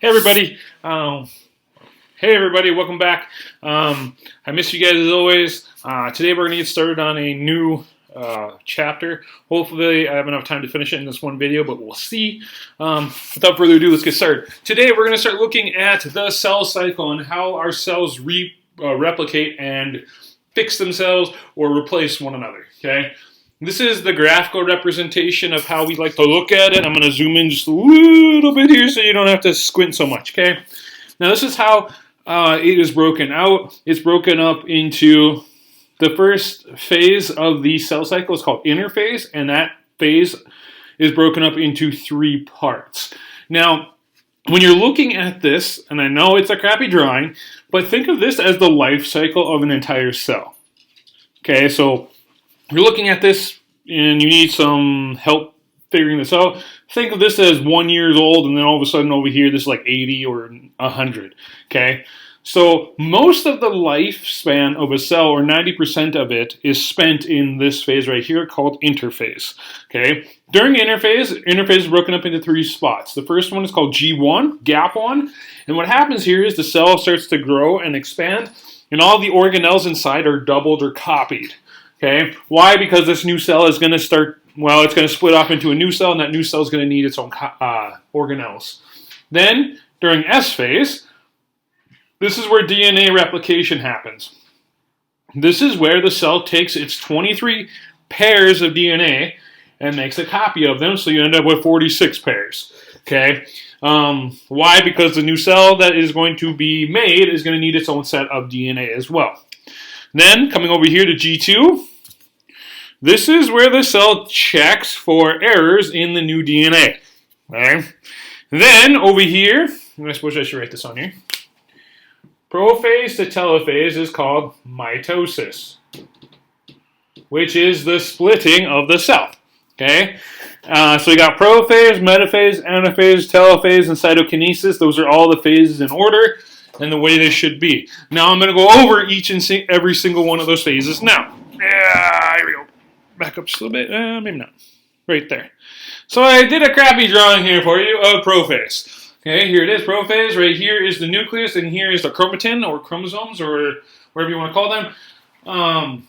Hey everybody. Hey everybody, welcome back. I miss you guys as always. Today we're going to get started on a new chapter. Hopefully I have enough time to finish it in this one video, but we'll see. Without further ado, let's get started. Today we're going to start looking at the cell cycle and how our cells replicate and fix themselves or replace one another. Okay. This is the graphical representation of how we like to look at it. I'm going to zoom in just a little bit here so you don't have to squint so much, okay? Now this is how it is broken out. It's broken up into the first phase of the cell cycle is called interphase, and that phase is broken up into 3 parts. Now, when you're looking at this, and I know it's a crappy drawing, but think of this as the life cycle of an entire cell. Okay, so you're looking at this and you need some help figuring this out. Think of this as 1 year old, and then all of a sudden over here this is like 80 or 100. Okay, so most of the lifespan of a cell, or 90% of it, is spent in this phase right here called interphase. Okay, during interphase is broken up into 3 spots. The first one is called G1, gap 1, and what happens here is the cell starts to grow and expand, and all the organelles inside are doubled or copied. Okay, why? Because this new cell is going to start, well, it's going to split off into a new cell, and that new cell is going to need its own organelles. Then, during S phase, this is where DNA replication happens. This is where the cell takes its 23 pairs of DNA and makes a copy of them, so you end up with 46 pairs. Okay, why? Because the new cell that is going to be made is going to need its own set of DNA as well. Then, coming over here to G2, this is where the cell checks for errors in the new DNA. Okay? Then, over here, I suppose I should write this on here. Prophase to telophase is called mitosis, which is the splitting of the cell. Okay? So we got prophase, metaphase, anaphase, telophase, and cytokinesis. Those are all the phases in order and the way they should be. Now I'm going to go over each and every single one of those phases now. Yeah, here we go. Back up just a little bit. Maybe not. Right there. So I did a crappy drawing here for you of prophase. Okay, here it is, prophase. Right here is the nucleus, and here is the chromatin, or chromosomes, or whatever you want to call them.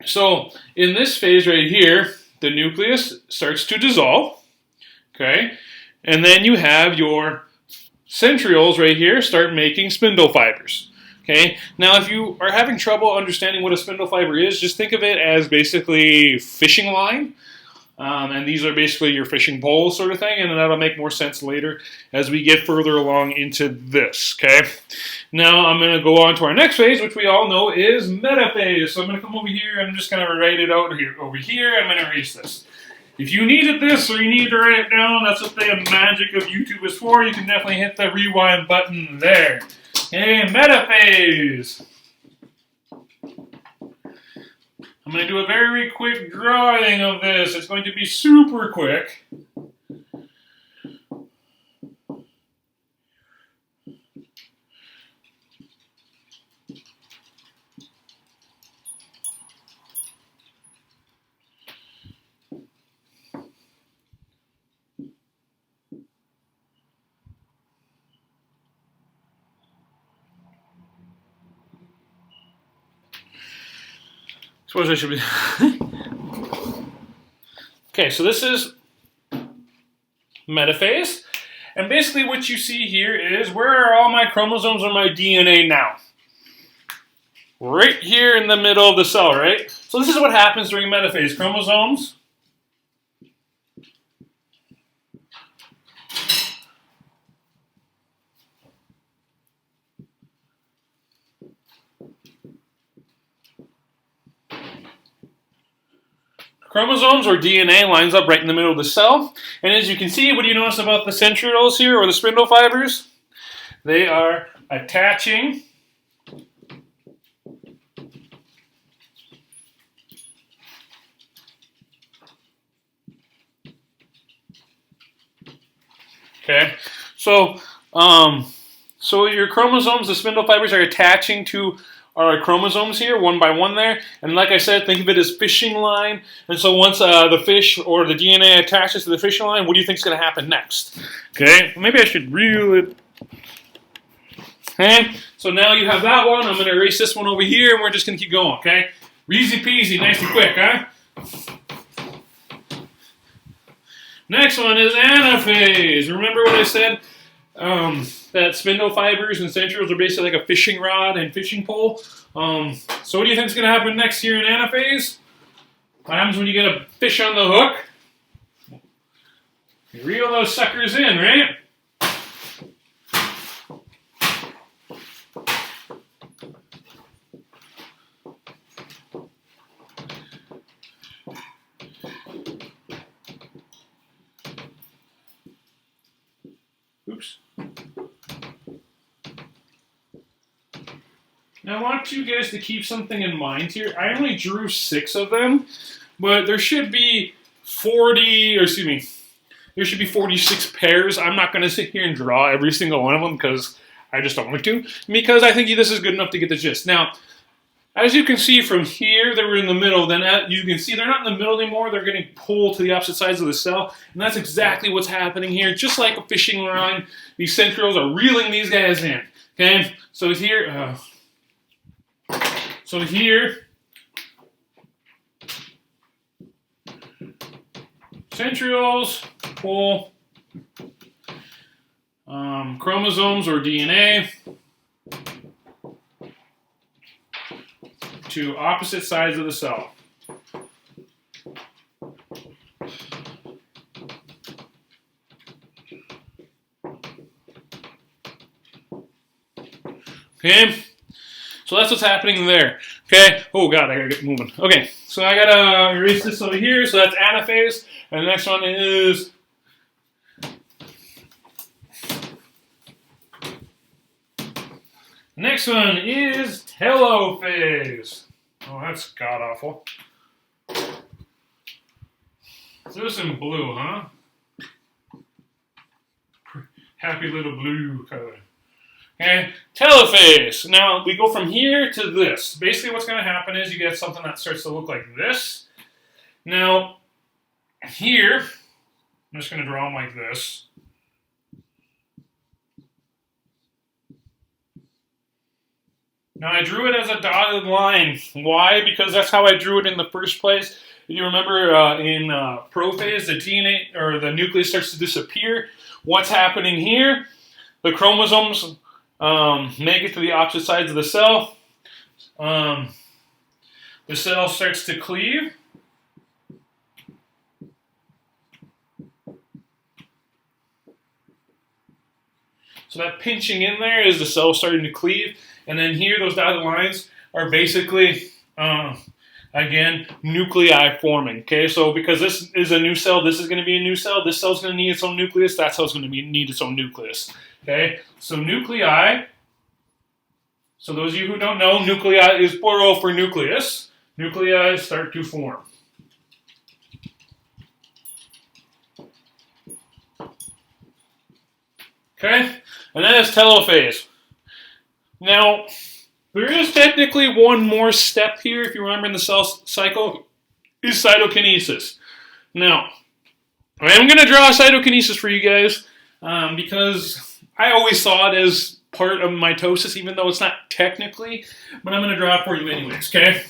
So in this phase right here, the nucleus starts to dissolve. Okay, and then you have your centrioles right here start making spindle fibers. Okay, now if you are having trouble understanding what a spindle fiber is, just think of it as basically fishing line. And these are basically your fishing poles sort of thing, and that'll make more sense later as we get further along into this, okay? Now I'm going to go on to our next phase, which we all know is metaphase. So I'm going to come over here, and I'm just going to write it out here. Over here, I'm going to erase this. If you needed this or you need to write it down, that's what the magic of YouTube is for. You can definitely hit the rewind button there. Okay, metaphase. I'm going to do a very quick drawing of this. It's going to be super quick. Suppose I should be. Okay, so this is metaphase. And basically what you see here is, where are all my chromosomes on my DNA now? Right here in the middle of the cell, right? So this is what happens during metaphase. Chromosomes or DNA lines up right in the middle of the cell. And as you can see, what do you notice about the centrioles here, or the spindle fibers? They are attaching okay. So your chromosomes, the spindle fibers, are attaching to our chromosomes here, one by one there. And like I said, think of it as fishing line. And so once the fish or the DNA attaches to the fishing line, what do you think is going to happen next? Okay, maybe I should reel it Okay, so now you have that one. I'm going to erase this one over here, and we're just going to keep going, okay? Easy peasy, nice and quick, huh? Next one is anaphase. Remember what I said? That spindle fibers and centrioles are basically like a fishing rod and fishing pole. So what do you think is going to happen next here in anaphase? What happens when you get a fish on the hook? You reel those suckers in, right? Oops. Now I want you guys to keep something in mind here. I only drew 6 of them, but there should be 46 pairs. I'm not going to sit here and draw every single one of them because I just don't want to. Because I think this is good enough to get the gist. Now, as you can see from here, they were in the middle. Then you can see they're not in the middle anymore. They're getting pulled to the opposite sides of the cell. And that's exactly what's happening here. Just like a fishing line, these centrioles are reeling these guys in. Okay? So here, centrioles pull chromosomes or DNA to opposite sides of the cell. Okay, so that's what's happening there. Okay, oh god, I gotta get moving. Okay, so I gotta erase this over here, so that's anaphase, and the next one is telophase. Oh, that's god-awful. So this in blue, huh? Happy little blue color. Okay, telophase. Now, we go from here to this. Basically, what's going to happen is you get something that starts to look like this. Now, here, I'm just going to draw them like this. Now, I drew it as a dotted line. Why? Because that's how I drew it in the first place. You remember in prophase, the DNA or the nucleus starts to disappear. What's happening here? The chromosomes make it to the opposite sides of the cell. The cell starts to cleave. So that pinching in there is the cell starting to cleave. And then here, those dotted lines are basically, again, nuclei forming. Okay, so because this is a new cell, this is going to be a new cell. This cell's going to need its own nucleus. That cell's going to need its own nucleus. Okay, so nuclei. So those of you who don't know, nuclei is plural for nucleus. Nuclei start to form. Okay, and that is telophase. Now, there is technically one more step here, if you remember in the cell cycle, is cytokinesis. Now, I am going to draw cytokinesis for you guys because I always saw it as part of mitosis, even though it's not technically, but I'm going to draw it for you anyways, okay?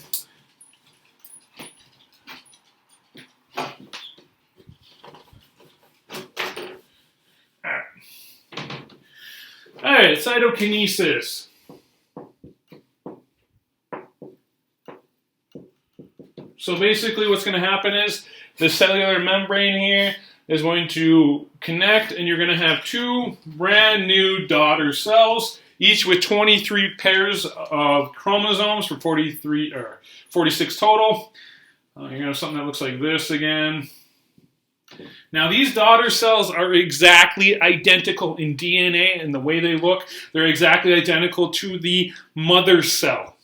Alright, cytokinesis. So basically what's going to happen is the cellular membrane here is going to connect and you're going to have 2 brand new daughter cells, each with 23 pairs of chromosomes for 46 total. You're going to have something that looks like this again. Now these daughter cells are exactly identical in DNA and the way they look. They're exactly identical to the mother cell,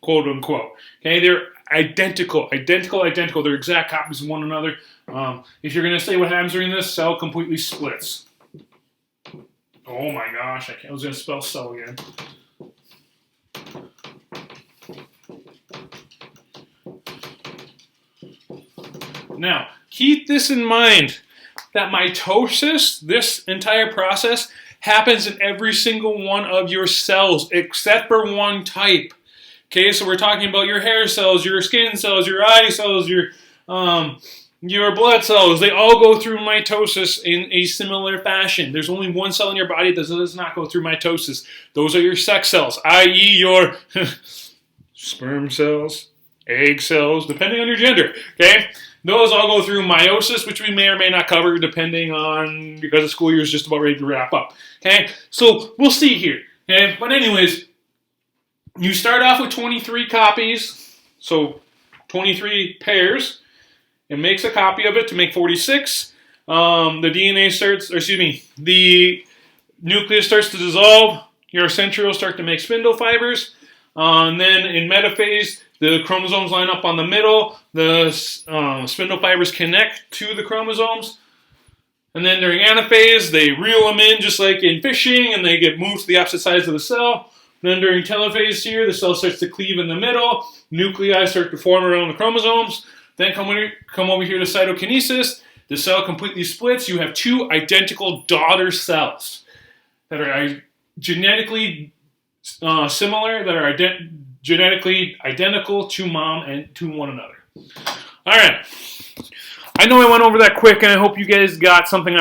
quote unquote. Okay, they're identical. They're exact copies of one another. If you're going to say what happens during this, cell completely splits. Oh my gosh, I was going to spell cell again. Now, keep this in mind, that mitosis, this entire process, happens in every single one of your cells except for one type. Okay, so we're talking about your hair cells, your skin cells, your eye cells, your blood cells. They all go through mitosis in a similar fashion. There's only one cell in your body that does not go through mitosis. Those are your sex cells, i.e. your sperm cells, egg cells, depending on your gender. Okay, those all go through meiosis, which we may or may not cover depending on, because the school year is just about ready to wrap up. Okay, so we'll see here. Okay, but anyways, you start off with 23 copies, so 23 pairs. It makes a copy of it to make 46. The nucleus starts to dissolve. Your centrioles start to make spindle fibers. And then in metaphase, the chromosomes line up on the middle. The spindle fibers connect to the chromosomes. And then during anaphase, they reel them in just like in fishing, and they get moved to the opposite sides of the cell. Then during telophase here, the cell starts to cleave in the middle. Nuclei start to form around the chromosomes. Then come over here to cytokinesis. The cell completely splits. You have two identical daughter cells that are genetically similar, that are genetically identical to mom and to one another. All right. I know I went over that quick, and I hope you guys got something out of it.